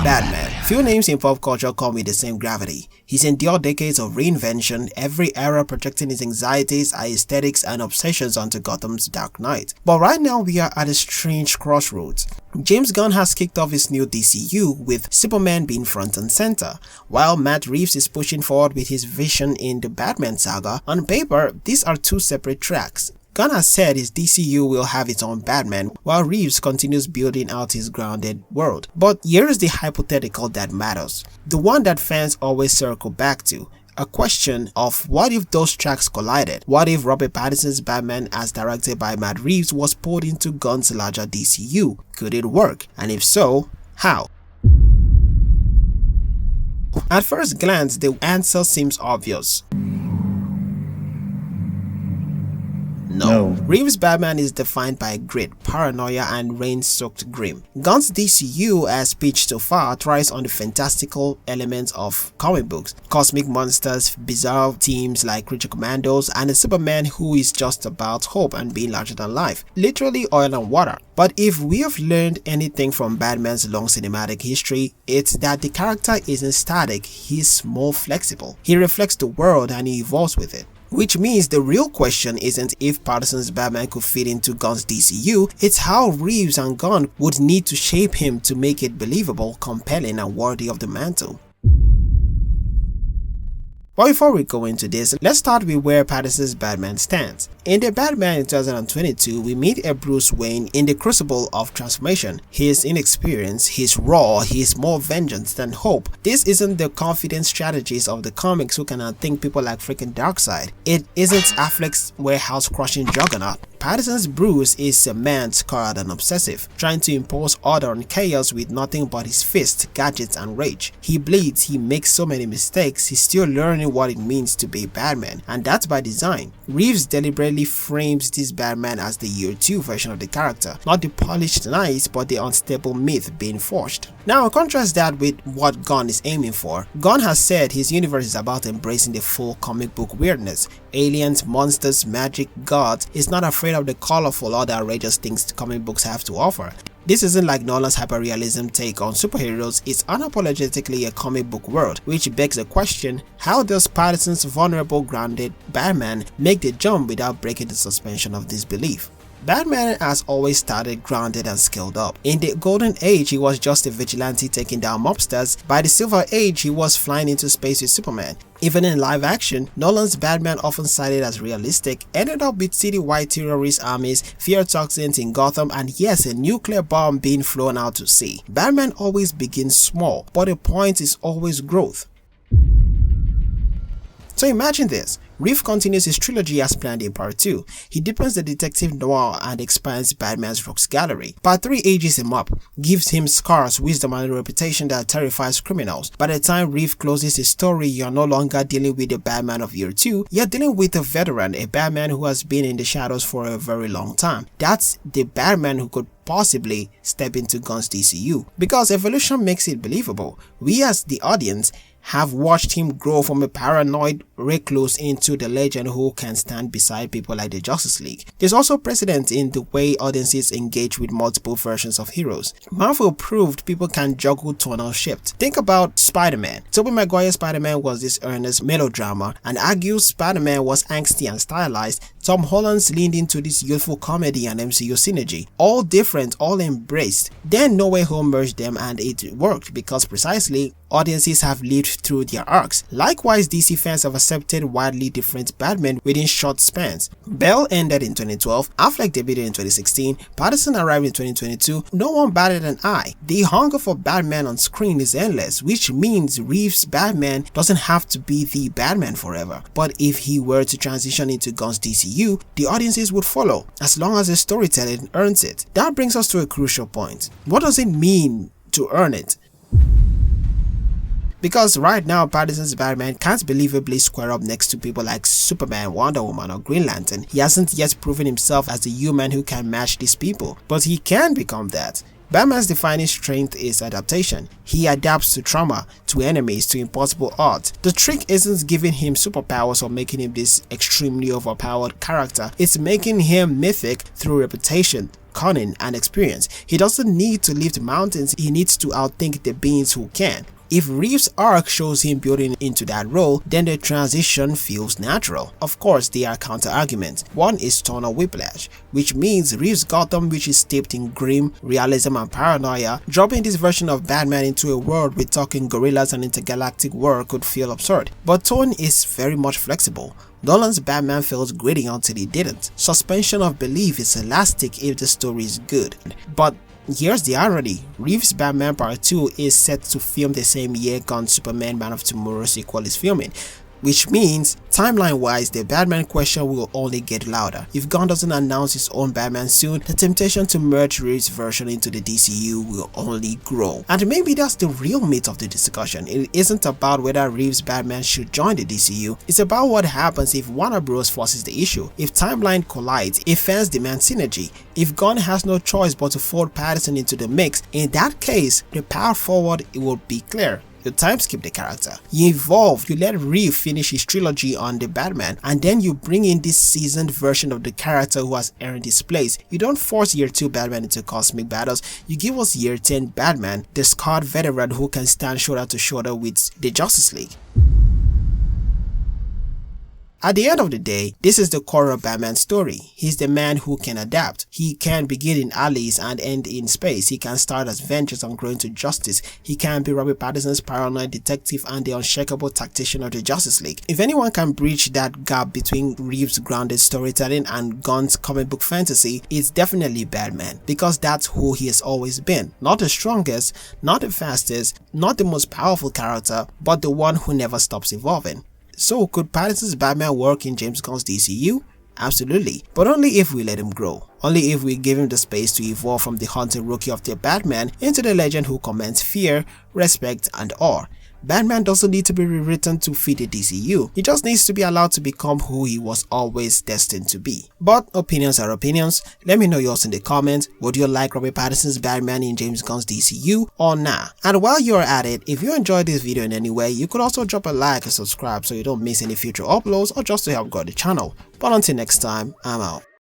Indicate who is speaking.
Speaker 1: Batman. Few names in pop culture come with the same gravity. He's endured decades of reinvention, every era projecting his anxieties, aesthetics, and obsessions onto Gotham's Dark Knight. But right now we are at a strange crossroads. James Gunn has kicked off his new DCU with Superman being front and center, while Matt Reeves is pushing forward with his vision in the Batman saga. On paper, these are two separate tracks. Gunn has said his DCU will have its own Batman, while Reeves continues building out his grounded world. But here's the hypothetical that matters, the one that fans always circle back to. A question of what if those tracks collided? What if Robert Pattinson's Batman, as directed by Matt Reeves, was pulled into Gunn's larger DCU? Could it work? And if so, how? At first glance, the answer seems obvious. No. Reeves' Batman is defined by grit, paranoia, and rain-soaked grim. Gunn's DCU, as pitched so far, thrives on the fantastical elements of comic books, cosmic monsters, bizarre themes like creature commandos, and a Superman who is just about hope and being larger than life, literally oil and water. But if we have learned anything from Batman's long cinematic history, it's that the character isn't static, he's more flexible. He reflects the world and he evolves with it. Which means the real question isn't if Pattinson's Batman could fit into Gunn's DCU, it's how Reeves and Gunn would need to shape him to make it believable, compelling, and worthy of the mantle. But before we go into this, let's start with where Pattinson's Batman stands. In The Batman in 2022, we meet a Bruce Wayne in the crucible of transformation. He's inexperienced, he's raw, he's more vengeance than hope. This isn't the confident strategies of the comics who can outthink people like freaking Darkseid. It isn't Affleck's warehouse-crushing juggernaut. Pattinson's Bruce is a man scarred and obsessive, trying to impose order and chaos with nothing but his fists, gadgets, and rage. He bleeds, he makes so many mistakes, he's still learning what it means to be Batman, and that's by design. Reeves deliberately frames this Batman as the year 2 version of the character, not the polished knight but the unstable myth being forged. Now contrast that with what Gunn is aiming for. Gunn has said his universe is about embracing the full comic book weirdness. Aliens, monsters, magic, gods. He's not afraid of the colorful or the outrageous things comic books have to offer. This isn't like Nolan's hyperrealism take on superheroes, it's unapologetically a comic book world, which begs the question, how does Pattinson's vulnerable, grounded Batman make the jump without breaking the suspension of disbelief? Batman has always started grounded and skilled up. In the Golden Age, he was just a vigilante taking down mobsters. By the Silver Age, he was flying into space with Superman. Even in live action, Nolan's Batman, often cited as realistic, ended up with city-wide terrorist armies, fear toxins in Gotham, and yes, a nuclear bomb being flown out to sea. Batman always begins small, but the point is always growth. So imagine this. Reeves continues his trilogy as planned in Part 2. He deepens the detective noir and expands Batman's rogues gallery. Part 3 ages him up, gives him scars, wisdom, and a reputation that terrifies criminals. By the time Reeves closes his story, you're no longer dealing with the Batman of year 2, you're dealing with a veteran, a Batman who has been in the shadows for a very long time. That's the Batman who could possibly step into Gunn's DCU. Because evolution makes it believable. We as the audience have watched him grow from a paranoid recluse into the legend who can stand beside people like the Justice League. There's also precedent in the way audiences engage with multiple versions of heroes. Marvel proved people can juggle tonal shifts. Think about Spider-Man. Tobey Maguire's Spider-Man was this earnest melodrama, and argues Spider-Man was angsty and stylized. Tom Holland's leaned into this youthful comedy and MCU synergy. All different, all embraced. Then No Way Home merged them and it worked because precisely audiences have lived through their arcs. Likewise, DC fans have accepted wildly different Batman within short spans. Bell ended in 2012, Affleck debuted in 2016, Pattinson arrived in 2022, no one batted an eye. The hunger for Batman on screen is endless, which means Reeves' Batman doesn't have to be the Batman forever. But if he were to transition into Gunn's DCU, the audiences would follow, as long as the storytelling earns it. That brings us to a crucial point. What does it mean to earn it? Because right now, Pattinson's Batman can't believably square up next to people like Superman, Wonder Woman, or Green Lantern. He hasn't yet proven himself as a human who can match these people, but he can become that. Batman's defining strength is adaptation. He adapts to trauma, to enemies, to impossible odds. The trick isn't giving him superpowers or making him this extremely overpowered character, it's making him mythic through reputation. cunning and experience. He doesn't need to lift mountains, he needs to outthink the beings who can. If Reeves' arc shows him building into that role, then the transition feels natural. Of course, there are counter-arguments. One is Tonal whiplash, which means Reeves' Gotham, which is steeped in grim realism and paranoia, dropping this version of Batman into a world with talking gorillas and intergalactic war could feel absurd. But tone is very much flexible. Nolan's Batman felt gritty until he didn't. Suspension of belief is elastic if the story is good. But here's the irony, Reeves Batman Part 2 is set to film the same year Gunn's Superman Man of Tomorrow sequel is filming, which means timeline-wise the Batman question will only get louder. If Gunn doesn't announce his own Batman soon, the temptation to merge Reeves' version into the DCU will only grow. And maybe that's the real meat of the discussion. It isn't about whether Reeves' Batman should join the DCU, it's about what happens if Warner Bros. Forces the issue, if timeline collides, if fans demand synergy, if Gunn has no choice but to fold Pattinson into the mix. In that case, the path forward will be clear. You time skip the character, you evolve, you let Reeves finish his trilogy on the Batman, and then you bring in this seasoned version of the character who has earned his place. You don't force year 2 Batman into cosmic battles, you give us year 10 Batman, the scarred veteran who can stand shoulder to shoulder with the Justice League. At the end of the day, this is the core of Batman's story. He's the man who can adapt. He can begin in alleys and end in space. He can start as vengeance and grow into justice. He can be Robert Pattinson's paranoid detective and the unshakable tactician of the Justice League. If anyone can bridge that gap between Reeves' grounded storytelling and Gunn's comic book fantasy, it's definitely Batman, because that's who he has always been. Not the strongest, not the fastest, not the most powerful character, but the one who never stops evolving. So could Pattinson's Batman work in James Gunn's DCU? Absolutely, but only if we let him grow. Only if we give him the space to evolve from the hunted rookie of the Batman into the legend who commands fear, respect, and awe. Batman doesn't need to be rewritten to fit the DCU, he just needs to be allowed to become who he was always destined to be. But opinions are opinions, let me know yours in the comments. Would you like Robert Pattinson's Batman in James Gunn's DCU or nah? And while you're at it, if you enjoyed this video in any way, you could also drop a like and subscribe so you don't miss any future uploads or just to help grow the channel. But until next time, I'm out.